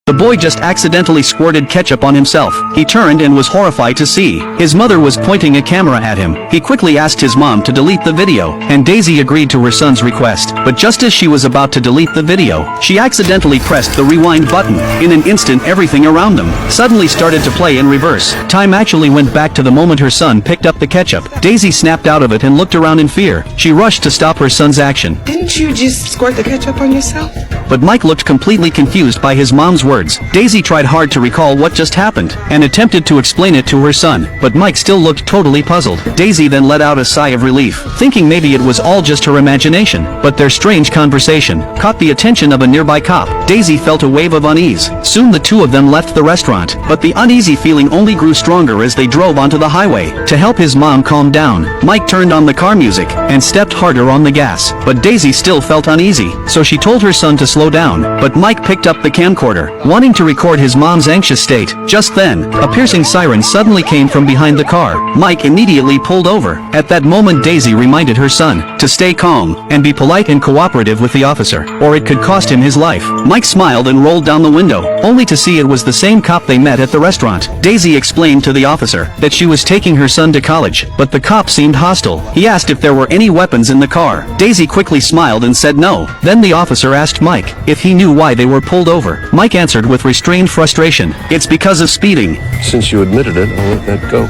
The boy just accidentally squirted ketchup on himself. He turned and was horrified to see his mother was pointing a camera at him. He quickly asked his mom to delete the video, and Daisy agreed to her son's request. But just as she was about to delete the video, she accidentally pressed the rewind button. In an instant, everything around them suddenly started to play in reverse. Time actually went back to the moment her son picked up the ketchup. Daisy snapped out of it and looked around in fear. She rushed to stop her son's action. Didn't you just squirt the ketchup on yourself? But Mike looked completely confused by his mom's words. Daisy tried hard to recall what just happened, and attempted to explain it to her son, but Mike still looked totally puzzled. Daisy then let out a sigh of relief, thinking maybe it was all just her imagination. But their strange conversation caught the attention of a nearby cop. Daisy felt a wave of unease. Soon the two of them left the restaurant, but the uneasy feeling only grew stronger as they drove onto the highway. To help his mom calm down, Mike turned on the car music and stepped harder on the gas. But Daisy still felt uneasy, so she told her son to slow down. But Mike picked up the camcorder, wanting to record his mom's anxious state. Just then, a piercing siren suddenly came from behind the car. Mike immediately pulled over. At that moment, Daisy reminded her son to stay calm and be polite and cooperative with the officer, or it could cost him his life. Mike smiled and rolled down the window, only to see it was the same cop they met at the restaurant. Daisy explained to the officer that she was taking her son to college, but the cop seemed hostile. He asked if there were any weapons in the car. Daisy quickly smiled and said no. Then the officer asked Mike if he knew why they were pulled over. Mike answered with restrained frustration, "It's because of speeding." Since you admitted it, I'll let that go.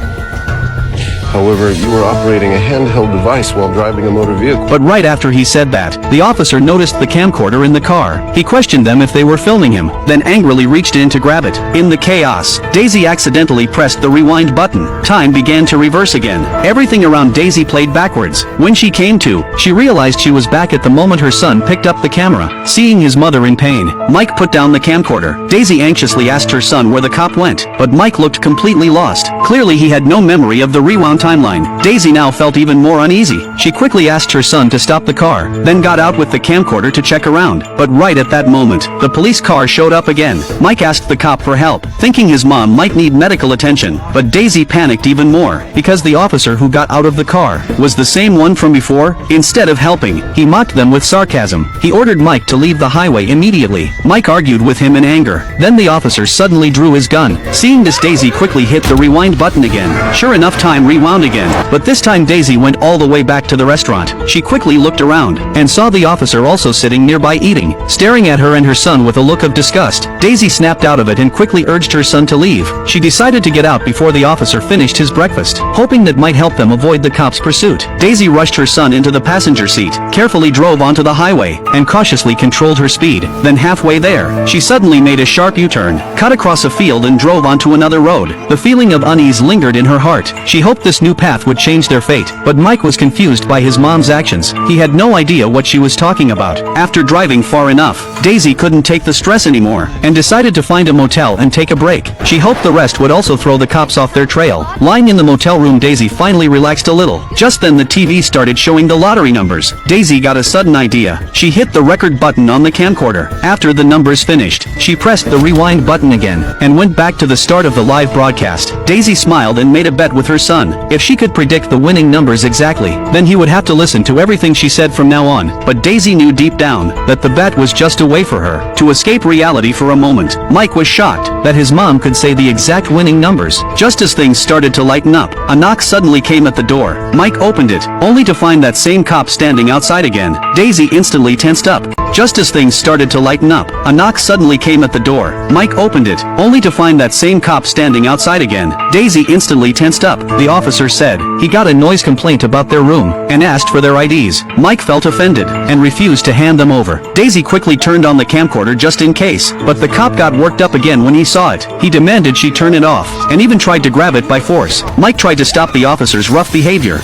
However, you were operating a handheld device while driving a motor vehicle. But right after he said that, the officer noticed the camcorder in the car. He questioned them if they were filming him, then angrily reached in to grab it. In the chaos, Daisy accidentally pressed the rewind button. Time began to reverse again. Everything around Daisy played backwards. When she came to, she realized she was back at the moment her son picked up the camera. Seeing his mother in pain, Mike put down the camcorder. Daisy anxiously asked her son where the cop went, but Mike looked completely lost. Clearly he had no memory of the rewound timeline. Daisy now felt even more uneasy. She quickly asked her son to stop the car, then got out with the camcorder to check around. But right at that moment, the police car showed up again. Mike asked the cop for help, thinking his mom might need medical attention. But Daisy panicked even more, because the officer who got out of the car was the same one from before. Instead of helping, he mocked them with sarcasm. He ordered Mike to leave the highway immediately. Mike argued with him in anger. Then the officer suddenly drew his gun. Seeing this, Daisy quickly hit the rewind button again. Sure enough, time rewound again. But this time Daisy went all the way back to the restaurant. She quickly looked around, and saw the officer also sitting nearby eating, staring at her and her son with a look of disgust. Daisy snapped out of it and quickly urged her son to leave. She decided to get out before the officer finished his breakfast, hoping that might help them avoid the cops' pursuit. Daisy rushed her son into the passenger seat, carefully drove onto the highway, and cautiously controlled her speed. Then halfway there, she suddenly made a sharp U-turn, cut across a field and drove onto another road. The feeling of unease lingered in her heart. She hoped this new path would change their fate, but Mike was confused by his mom's actions. He had no idea what she was talking about. After driving far enough, Daisy couldn't take the stress anymore, and decided to find a motel and take a break. She hoped the rest would also throw the cops off their trail. Lying in the motel room, Daisy finally relaxed a little. Just then the TV started showing the lottery numbers. Daisy got a sudden idea. She hit the record button on the camcorder. After the numbers finished, she pressed the rewind button again, and went back to the start of the live broadcast. Daisy smiled and made a bet with her son. If she could predict the winning numbers exactly, then he would have to listen to everything she said from now on. But Daisy knew deep down that the bet was just a way for her to escape reality for a moment. Mike was shocked that his mom could say the exact winning numbers. Just as things started to lighten up, a knock suddenly came at the door. Mike opened it, only to find that same cop standing outside again. Daisy instantly tensed up. Just as things started to lighten up, a knock suddenly came at the door. Mike opened it, only to find that same cop standing outside again. Daisy instantly tensed up. The officer said he got a noise complaint about their room, and asked for their IDs. Mike felt offended, and refused to hand them over. Daisy quickly turned on the camcorder just in case, but the cop got worked up again when he saw it. He demanded she turn it off, and even tried to grab it by force. Mike tried to stop the officer's rough behavior.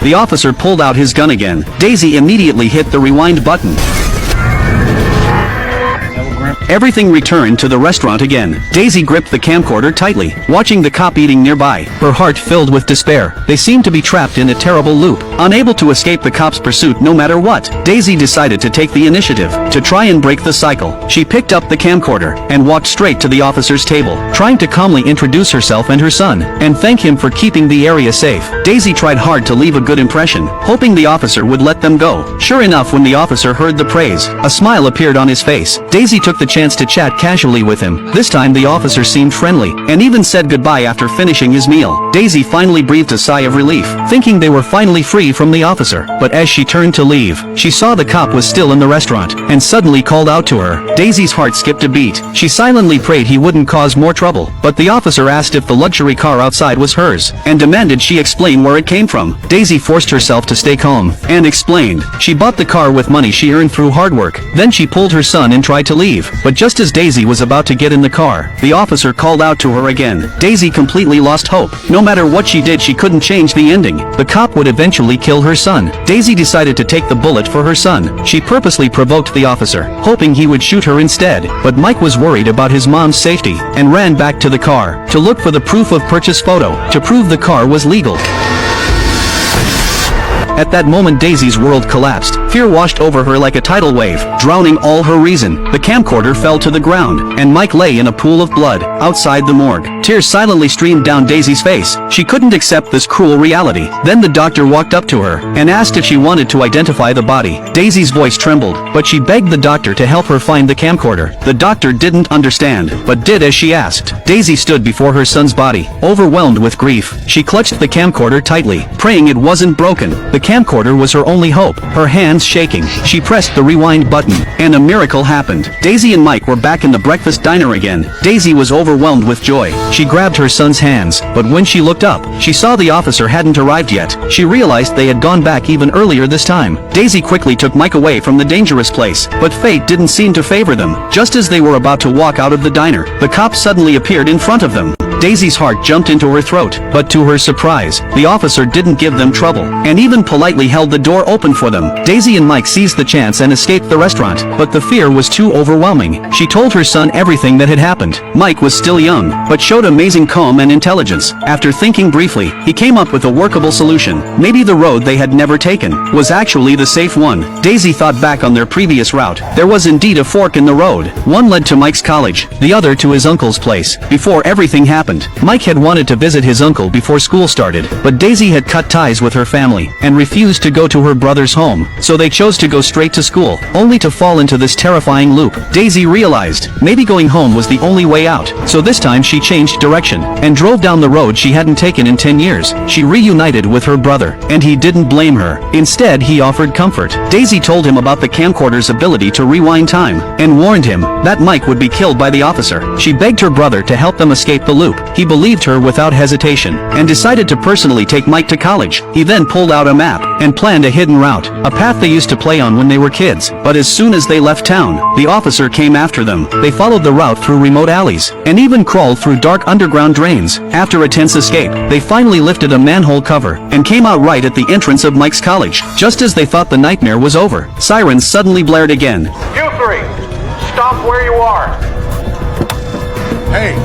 The officer pulled out his gun again. Daisy immediately hit the rewind button. everything returned to the restaurant again. Daisy gripped the camcorder tightly, watching the cop eating nearby, her heart filled with despair. They seemed to be trapped in a terrible loop, unable to escape the cop's pursuit no matter what. Daisy decided to take the initiative, to try and break the cycle. She picked up the camcorder, and walked straight to the officer's table, trying to calmly introduce herself and her son, and thank him for keeping the area safe. Daisy tried hard to leave a good impression, hoping the officer would let them go. Sure enough, when the officer heard the praise, a smile appeared on his face. Daisy took the chance to chat casually with him. This time the officer seemed friendly, and even said goodbye after finishing his meal. Daisy finally breathed a sigh of relief, thinking they were finally free from the officer. But as she turned to leave, she saw the cop was still in the restaurant, and suddenly called out to her. Daisy's heart skipped a beat. She silently prayed he wouldn't cause more trouble, but the officer asked if the luxury car outside was hers, and demanded she explain where it came from. Daisy forced herself to stay calm, and explained. She bought the car with money she earned through hard work. Then she pulled her son and tried to leave, but just as Daisy was about to get in the car, the officer called out to her again. Daisy completely lost hope. No matter what she did, she couldn't change the ending. The cop would eventually kill her son. Daisy decided to take the bullet for her son. She purposely provoked the officer, hoping he would shoot her instead, but Mike was worried about his mom's safety, and ran back to the car, to look for the proof of purchase photo, to prove the car was legal. At that moment Daisy's world collapsed. Fear washed over her like a tidal wave, drowning all her reason. The camcorder fell to the ground, and Mike lay in a pool of blood, outside the morgue. Tears silently streamed down Daisy's face. She couldn't accept this cruel reality. Then the doctor walked up to her, and asked if she wanted to identify the body. Daisy's voice trembled, but she begged the doctor to help her find the camcorder. The doctor didn't understand, but did as she asked. Daisy stood before her son's body, overwhelmed with grief. She clutched the camcorder tightly, praying it wasn't broken. The camcorder was her only hope. Her hands shaking, she pressed the rewind button, and a miracle happened. Daisy and Mike were back in the breakfast diner again. Daisy was overwhelmed with joy. She grabbed her son's hands, but when she looked up, she saw the officer hadn't arrived yet. She realized they had gone back even earlier this time. Daisy quickly took Mike away from the dangerous place, but fate didn't seem to favor them. Just as they were about to walk out of the diner, the cop suddenly appeared in front of them. Daisy's heart jumped into her throat, but to her surprise, the officer didn't give them trouble, and even politely held the door open for them. Daisy and Mike seized the chance and escaped the restaurant, but the fear was too overwhelming. She told her son everything that had happened. Mike was still young, but showed amazing calm and intelligence. After thinking briefly, he came up with a workable solution. Maybe the road they had never taken was actually the safe one. Daisy thought back on their previous route. There was indeed a fork in the road. One led to Mike's college, the other to his uncle's place. Before everything happened, Mike had wanted to visit his uncle before school started, but Daisy had cut ties with her family, and refused to go to her brother's home, so they chose to go straight to school, only to fall into this terrifying loop. Daisy realized, maybe going home was the only way out, so this time she changed direction, and drove down the road she hadn't taken in 10 years. She reunited with her brother, and he didn't blame her. Instead, he offered comfort. Daisy told him about the camcorder's ability to rewind time, and warned him that Mike would be killed by the officer. She begged her brother to help them escape the loop. He believed her without hesitation, and decided to personally take Mike to college. He then pulled out a map, and planned a hidden route, a path they used to play on when they were kids. But as soon as they left town, the officer came after them. They followed the route through remote alleys, and even crawled through dark underground drains. After a tense escape, they finally lifted a manhole cover, and came out right at the entrance of Mike's college. Just as they thought the nightmare was over, sirens suddenly blared again. You three, stop where you are. Hey,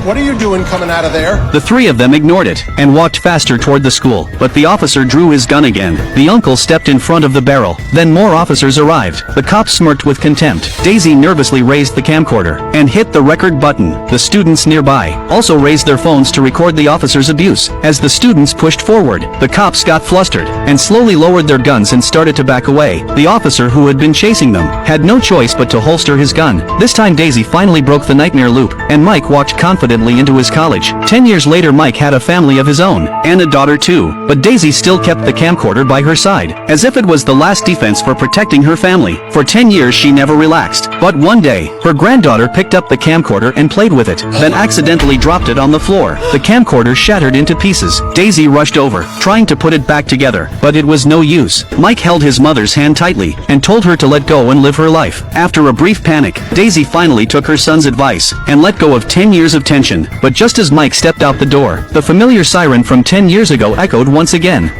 what are you doing coming out of there? The three of them ignored it, and walked faster toward the school, but the officer drew his gun again. The uncle stepped in front of the barrel. Then more officers arrived. The cop smirked with contempt. Daisy nervously raised the camcorder, and hit the record button. The students nearby also raised their phones to record the officer's abuse. As the students pushed forward, the cops got flustered, and slowly lowered their guns and started to back away. The officer who had been chasing them had no choice but to holster his gun. This time Daisy finally broke the nightmare loop, and Mike walked confidently into his college. 10 years later Mike had a family of his own, and a daughter too, but Daisy still kept the camcorder by her side, as if it was the last defense for protecting her family. For 10 years she never relaxed, but one day, her granddaughter picked up the camcorder and played with it, then accidentally dropped it on the floor. The camcorder shattered into pieces. Daisy rushed over, trying to put it back together, but it was no use. Mike held his mother's hand tightly, and told her to let go and live her life. After a brief panic, Daisy finally took her son's advice, and let go of 10 years of tension. But just as Mike stepped out the door, the familiar siren from 10 years ago echoed once again.